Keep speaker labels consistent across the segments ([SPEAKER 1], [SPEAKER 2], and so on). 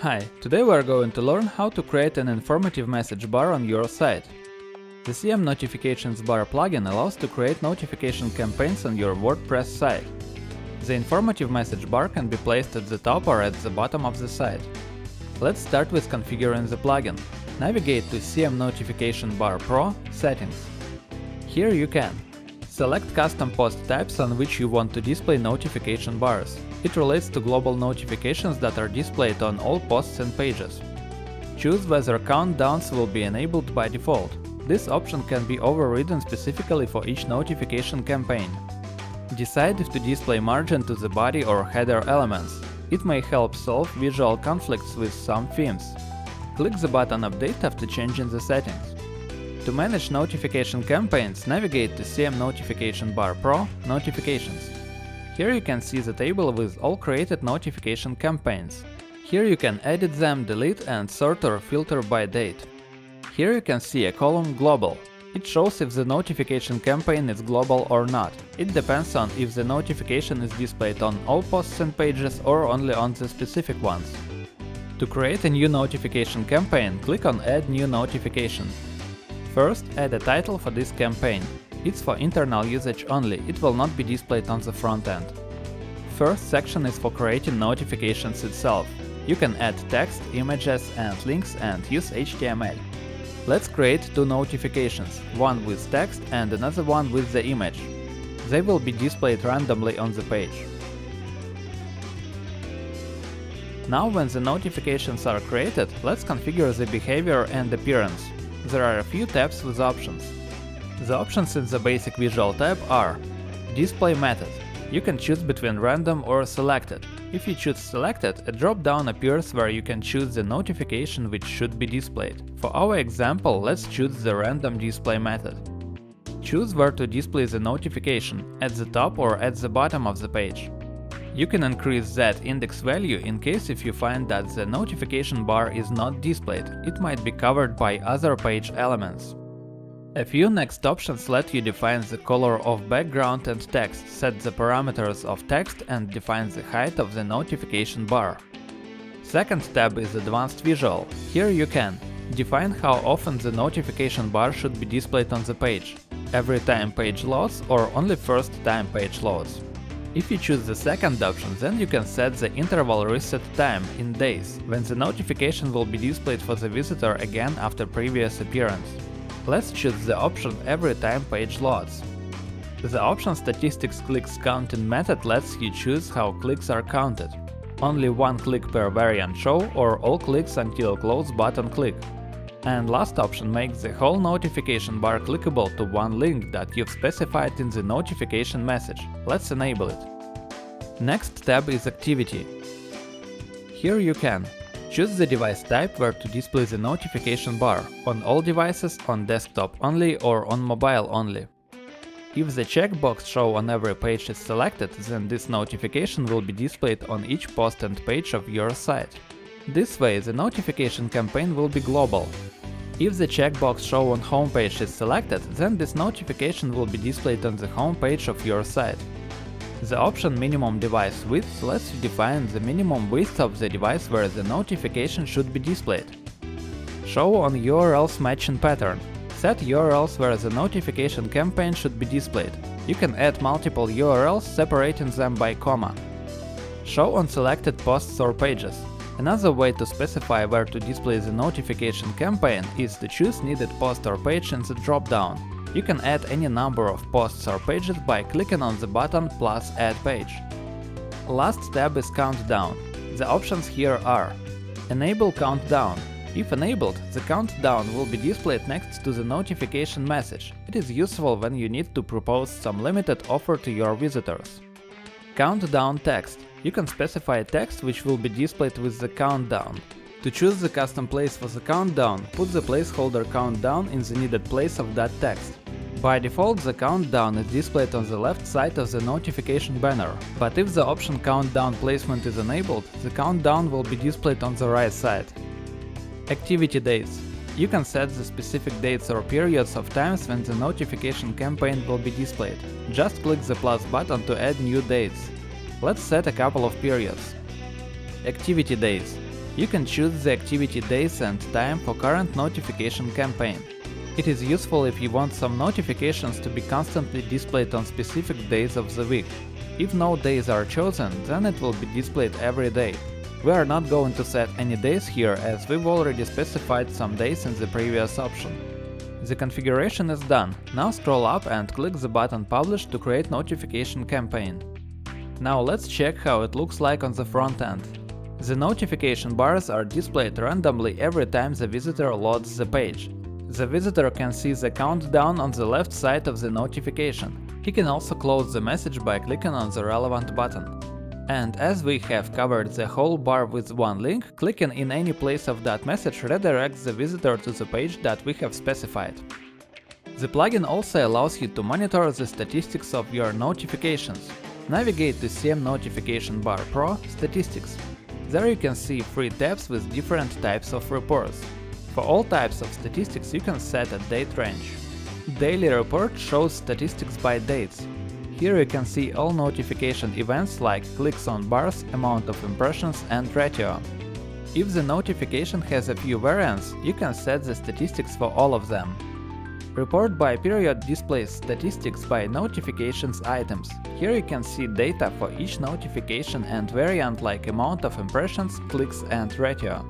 [SPEAKER 1] Hi, today we are going to learn how to create an informative message bar on your site. The CM Notifications Bar plugin allows to create notification campaigns on your WordPress site. The informative message bar can be placed at the top or at the bottom of the site. Let's start with configuring the plugin. Navigate to CM Notification Bar Pro Settings. Here you can select custom post types on which you want to display notification bars. It relates to global notifications that are displayed on all posts and pages. Choose whether countdowns will be enabled by default. This option can be overridden specifically for each notification campaign. Decide if to display margin to the body or header elements. It may help solve visual conflicts with some themes. Click the button Update after changing the settings. To manage notification campaigns, navigate to CM Notification Bar Pro Notifications. Here you can see the table with all created notification campaigns. Here you can edit them, delete and sort or filter by date. Here you can see a column Global. It shows if the notification campaign is global or not. It depends on if the notification is displayed on all posts and pages or only on the specific ones. To create a new notification campaign, click on Add New Notification. First, add a title for this campaign. It's for internal usage only, it will not be displayed on the front end. First section is for creating notifications itself. You can add text, images and links and use HTML. Let's create two notifications, one with text and another one with the image. They will be displayed randomly on the page. Now when the notifications are created, let's configure the behavior and appearance. There are a few tabs with options. The options in the Basic Visual tab are Display Method. You can choose between Random or Selected. If you choose Selected, a drop-down appears where you can choose the notification which should be displayed. For our example, let's choose the Random Display method. Choose where to display the notification, at the top or at the bottom of the page. You can increase that index value in case if you find that the notification bar is not displayed, it might be covered by other page elements. A few next options let you define the color of background and text, set the parameters of text and define the height of the notification bar. Second tab is Advanced Visual. Here you can define how often the notification bar should be displayed on the page, every time page loads or only first time page loads. If you choose the second option, then you can set the interval reset time in days, when the notification will be displayed for the visitor again after previous appearance. Let's choose the option Every time page loads. The option Statistics Clicks Counting method lets you choose how clicks are counted. Only one click per variant show or all clicks until close button click. And last option makes the whole notification bar clickable to one link that you've specified in the notification message. Let's enable it. Next tab is Activity. Here you can choose the device type where to display the notification bar, on all devices, on desktop only or on mobile only. If the checkbox Show on every page is selected, then this notification will be displayed on each post and page of your site. This way, the notification campaign will be global. If the checkbox Show on homepage is selected, then this notification will be displayed on the homepage of your site. The option Minimum Device Width lets you define the minimum width of the device where the notification should be displayed. Show on URLs Matching Pattern. Set URLs where the notification campaign should be displayed. You can add multiple URLs, separating them by comma. Show on selected posts or pages. Another way to specify where to display the notification campaign is to choose needed post or page in the drop-down. You can add any number of posts or pages by clicking on the button plus Add Page. Last tab is Countdown. The options here are Enable Countdown. If enabled, the countdown will be displayed next to the notification message. It is useful when you need to propose some limited offer to your visitors. Countdown Text. You can specify text which will be displayed with the countdown. To choose the custom place for the countdown, put the placeholder countdown in the needed place of that text. By default, the countdown is displayed on the left side of the notification banner, but if the option countdown placement is enabled, the countdown will be displayed on the right side. Activity Days. You can set the specific dates or periods of times when the notification campaign will be displayed. Just click the plus button to add new dates. Let's set a couple of periods. Activity days. You can choose the activity days and time for current notification campaign. It is useful if you want some notifications to be constantly displayed on specific days of the week. If no days are chosen, then it will be displayed every day. We are not going to set any days here, as we've already specified some days in the previous option. The configuration is done. Now scroll up and click the button Publish to create notification campaign. Now let's check how it looks like on the front end. The notification bars are displayed randomly every time the visitor loads the page. The visitor can see the countdown on the left side of the notification. He can also close the message by clicking on the relevant button. And as we have covered the whole bar with one link, clicking in any place of that message redirects the visitor to the page that we have specified. The plugin also allows you to monitor the statistics of your notifications. Navigate to CM Notification Bar Pro Statistics. There you can see 3 tabs with different types of reports. For all types of statistics you can set a date range. Daily report shows statistics by dates. Here you can see all notification events like clicks on bars, amount of impressions and ratio. If the notification has a few variants, you can set the statistics for all of them. Report by period displays statistics by notifications items. Here you can see data for each notification and variant like amount of impressions, clicks and ratio.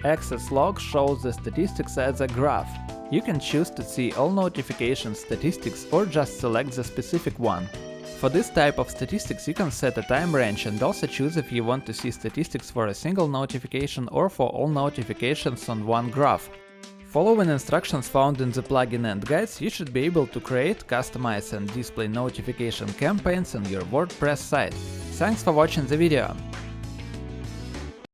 [SPEAKER 1] Access log shows the statistics as a graph. You can choose to see all notification statistics or just select the specific one. For this type of statistics you can set a time range and also choose if you want to see statistics for a single notification or for all notifications on one graph. Following instructions found in the plugin and guides, you should be able to create, customize and display notification campaigns on your WordPress site. Thanks for watching the video!